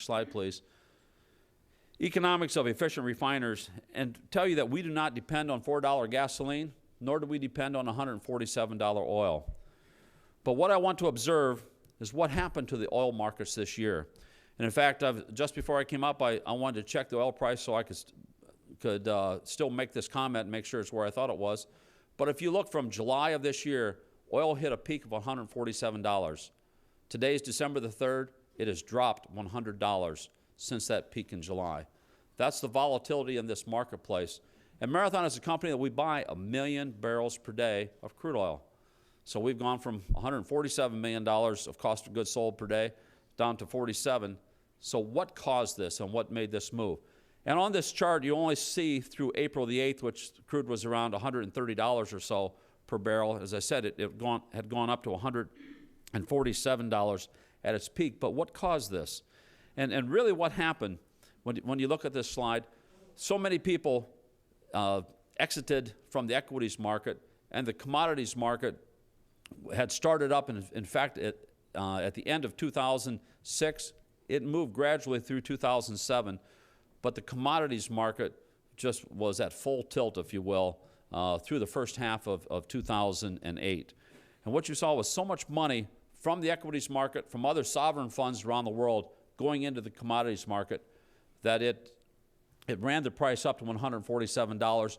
Slide, please. Economics of efficient refiners, and tell you that we do not depend on $4 gasoline, nor do we depend on $147 oil. But what I want to observe is what happened to the oil markets this year. And in fact, just before I came up, I wanted to check the oil price so I could still make this comment and make sure it's where I thought it was. But if you look from July of this year, oil hit a peak of $147. Today's December the 3rd, it has dropped $100 since that peak in July. That's the volatility in this marketplace. And Marathon is a company that we buy 1 million barrels per day of crude oil. So we've gone from $147 million of cost of goods sold per day down to 47. So what caused this and what made this move? And on this chart, you only see through April the 8th, which crude was around $130 or so per barrel. As I said, it had gone up to $147 at its peak. But what caused this? And really what happened, when you look at this slide, so many people exited from the equities market, and the commodities market had started up. And in fact, at the end of 2006, it moved gradually through 2007. But the commodities market just was at full tilt, if you will, through the first half of 2008. And what you saw was so much money from the equities market, from other sovereign funds around the world, going into the commodities market, that it ran the price up to $147.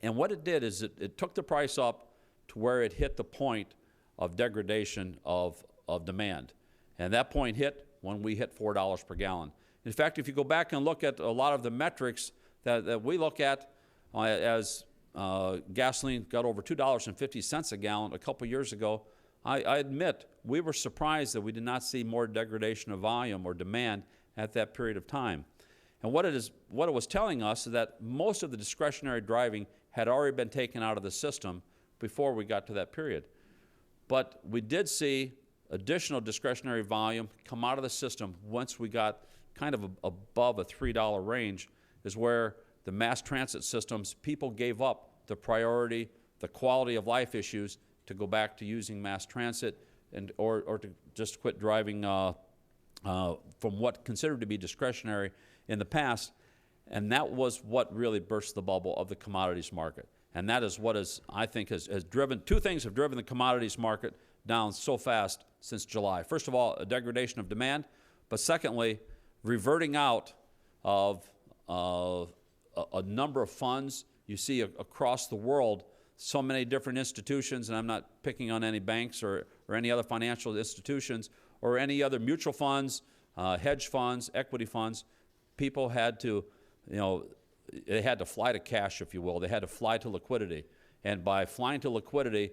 And what it did is it took the price up to where it hit the point of degradation of demand. And that point hit when we hit $4 per gallon. In fact, if you go back and look at a lot of the metrics that we look at as gasoline got over $2.50 a gallon a couple years ago, I admit we were surprised that we did not see more degradation of volume or demand at that period of time. And what it was telling us is that most of the discretionary driving had already been taken out of the system before we got to that period. But we did see additional discretionary volume come out of the system once we got kind of above a $3 range, is where the mass transit systems, people gave up the priority, the quality of life issues to go back to using mass transit or to just quit driving from what considered to be discretionary in the past. And that was what really burst the bubble of the commodities market. And that is what I think has driven, two things have driven the commodities market down so fast since July. First of all, a degradation of demand, but secondly, reverting out of a number of funds. You see across the world so many different institutions, and I'm not picking on any banks or any other financial institutions or any other mutual funds, hedge funds, equity funds. People had to, they had to fly to cash, if you will. They had to fly to liquidity. And by flying to liquidity,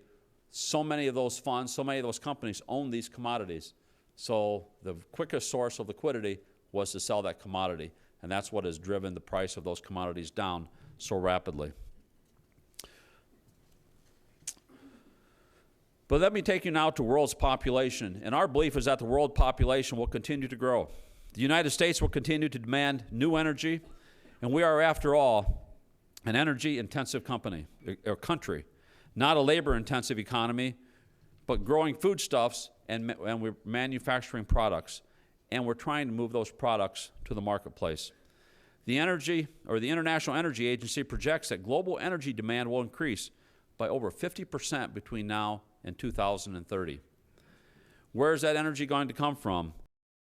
so many of those funds, so many of those companies own these commodities. So the quickest source of liquidity was to sell that commodity. And that's what has driven the price of those commodities down so rapidly. But let me take you now to world's population. And our belief is that the world population will continue to grow. The United States will continue to demand new energy, and we are, after all, an energy-intensive country, not a labor-intensive economy, but growing foodstuffs, and we're manufacturing products, and we're trying to move those products to the marketplace. The International Energy Agency projects that global energy demand will increase by over 50% between now and 2030. Where is that energy going to come from?